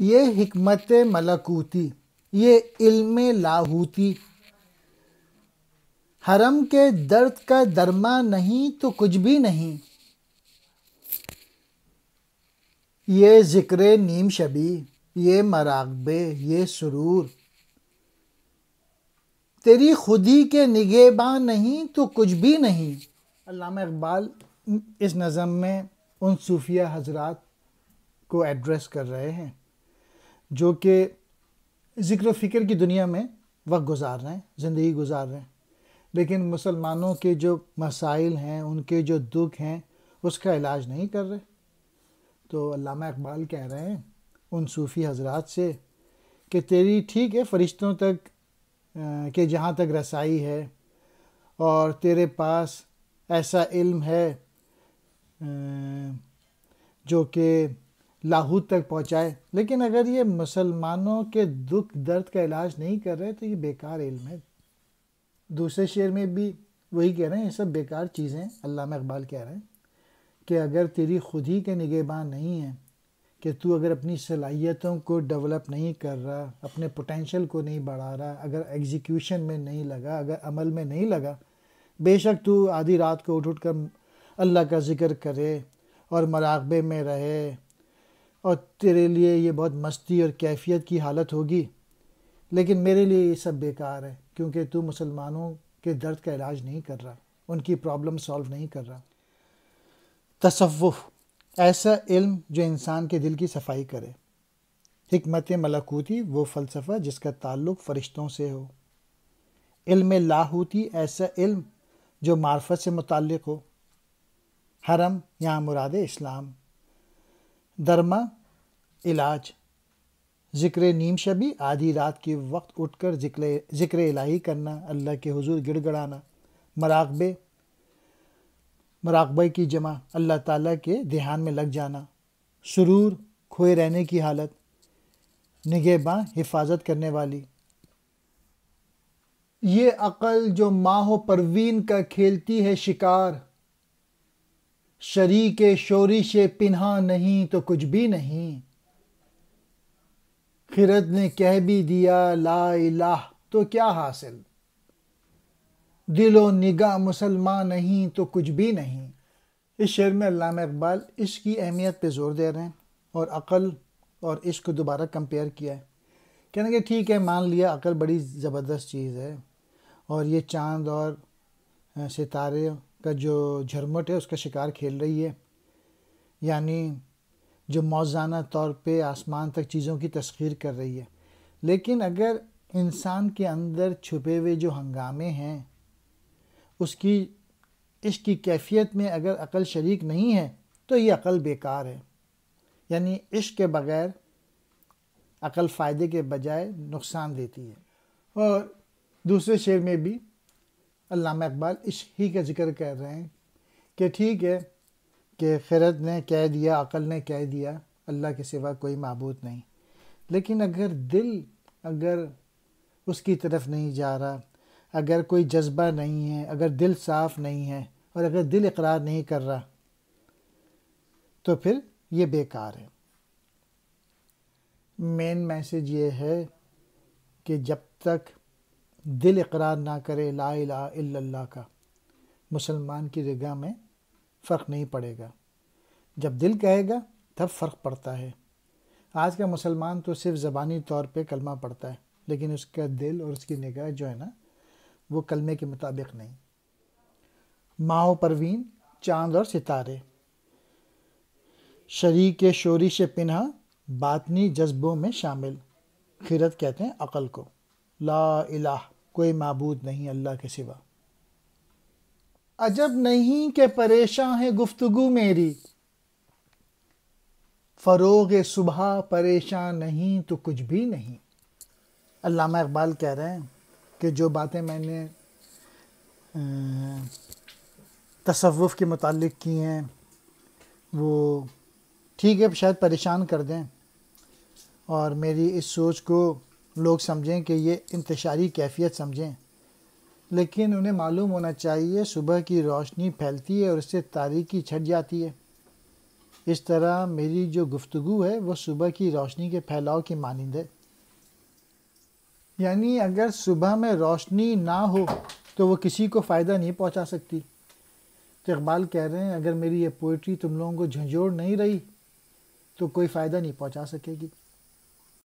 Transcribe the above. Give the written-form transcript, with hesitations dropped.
یہ حکمت ملکوتی، یہ علم لاہوتی، حرم کے درد کا درما نہیں تو کچھ بھی نہیں، یہ ذکر نیم شبی، یہ مراقبے، یہ سرور، تیری خودی کے نگہباں نہیں تو کچھ بھی نہیں۔ علامہ اقبال اس نظم میں ان صوفیہ حضرات کو ایڈریس کر رہے ہیں جو کہ ذکر و فکر کی دنیا میں وقت گزار رہے ہیں، زندگی گزار رہے ہیں، لیکن مسلمانوں کے جو مسائل ہیں، ان کے جو دکھ ہیں، اس کا علاج نہیں کر رہے۔ تو علامہ اقبال کہہ رہے ہیں ان صوفی حضرات سے کہ تیری ٹھیک ہے فرشتوں تک کہ جہاں تک رسائی ہے، اور تیرے پاس ایسا علم ہے جو کہ لاہوت تک پہنچائے، لیکن اگر یہ مسلمانوں کے دکھ درد کا علاج نہیں کر رہے تو یہ بیکار علم ہے۔ دوسرے شعر میں بھی وہی کہہ رہے ہیں، یہ سب بیکار چیزیں علامہ اقبال کہہ رہے ہیں کہ اگر تیری خود ہی کے نگہباں نہیں ہیں، کہ تو اگر اپنی صلاحیتوں کو ڈیولپ نہیں کر رہا، اپنے پوٹینشل کو نہیں بڑھا رہا، اگر ایگزیکیوشن میں نہیں لگا، اگر عمل میں نہیں لگا، بے شک تو آدھی رات کو اٹھ کر اللہ کا ذکر کرے اور مراقبے میں رہے، اور تیرے لیے یہ بہت مستی اور کیفیت کی حالت ہوگی، لیکن میرے لیے یہ سب بیکار ہے، کیونکہ تو مسلمانوں کے درد کا علاج نہیں کر رہا، ان کی پرابلم سالو نہیں کر رہا۔ تصوف، ایسا علم جو انسان کے دل کی صفائی کرے۔ حکمت ملکوتی، وہ فلسفہ جس کا تعلق فرشتوں سے ہو۔ علم لاہوتی، ایسا علم جو معرفت سے متعلق ہو۔ حرم، یہاں مراد اسلام۔ درما، علاج۔ ذکر نیم شبی، آدھی رات کے وقت اٹھ کر ذکر الہی کرنا، اللہ کے حضور گڑ گڑانا۔ مراقبے کی جمع، اللہ تعالیٰ کے دھیان میں لگ جانا۔ سرور، کھوئے رہنے کی حالت۔ نگہباں، حفاظت کرنے والی۔ یہ عقل جو ماہ و پروین کا کھیلتی ہے شکار، شریک شورش پنہاں نہیں تو کچھ بھی نہیں، خرد نے کہہ بھی دیا لا الہ تو کیا حاصل، دل و نگاہ مسلمان نہیں تو کچھ بھی نہیں۔ اس شعر میں علامہ اقبال عشق کی اہمیت پہ زور دے رہے ہیں، اور عقل اور عشق کو دوبارہ کمپیئر کیا ہے، کہنے کہ ٹھیک ہے مان لیا عقل بڑی زبردست چیز ہے، اور یہ چاند اور ستارے کا جو جھرمٹ ہے اس کا شکار کھیل رہی ہے، یعنی جو موزانہ طور پہ آسمان تک چیزوں کی تسخیر کر رہی ہے، لیکن اگر انسان کے اندر چھپے ہوئے جو ہنگامے ہیں، اس کی عشق کی کیفیت میں اگر عقل شریک نہیں ہے تو یہ عقل بیکار ہے، یعنی عشق کے بغیر عقل فائدے کے بجائے نقصان دیتی ہے۔ اور دوسرے شعر میں بھی علامہ اقبال عشق ہی کا ذکر کر رہے ہیں کہ ٹھیک ہے کہ خرد نے کہہ دیا، عقل نے کہہ دیا اللہ کے سوا کوئی معبود نہیں، لیکن اگر دل اس کی طرف نہیں جا رہا، اگر کوئی جذبہ نہیں ہے، اگر دل صاف نہیں ہے، اور اگر دل اقرار نہیں کر رہا تو پھر یہ بیکار ہے۔ مین میسج یہ ہے کہ جب تک دل اقرار نہ کرے لا الہ الا اللہ کا، مسلمان کی نگاہ میں فرق نہیں پڑے گا، جب دل کہے گا تب فرق پڑتا ہے۔ آج کا مسلمان تو صرف زبانی طور پہ کلمہ پڑھتا ہے، لیکن اس کا دل اور اس کی نگاہ جو ہے نا وہ کلمے کے مطابق نہیں۔ ماہ و پروین، چاند اور ستارے، شریک شورش پنہاں، باطنی جذبوں میں شامل۔ خرد کہتے ہیں عقل کو۔ لا الہ، کوئی معبود نہیں اللہ کے سوا۔ عجب نہیں کہ پریشاں ہے گفتگو میری، فروغ صبح پریشان نہیں تو کچھ بھی نہیں۔ علامہ اقبال کہہ رہے ہیں کہ جو باتیں میں نے تصوف کے متعلق کی ہیں وہ ٹھیک ہے شاید پریشان کر دیں، اور میری اس سوچ کو لوگ سمجھیں کہ یہ انتشاری کیفیت سمجھیں، لیکن انہیں معلوم ہونا چاہیے صبح کی روشنی پھیلتی ہے اور اس سے تاریکی چھٹ جاتی ہے۔ اس طرح میری جو گفتگو ہے وہ صبح کی روشنی کے پھیلاؤ کی مانند ہے، یعنی اگر صبح میں روشنی نہ ہو تو وہ کسی کو فائدہ نہیں پہنچا سکتی۔ تو اقبال کہہ رہے ہیں اگر میری یہ پوئٹری تم لوگوں کو جھنجھوڑ نہیں رہی تو کوئی فائدہ نہیں پہنچا سکے گی۔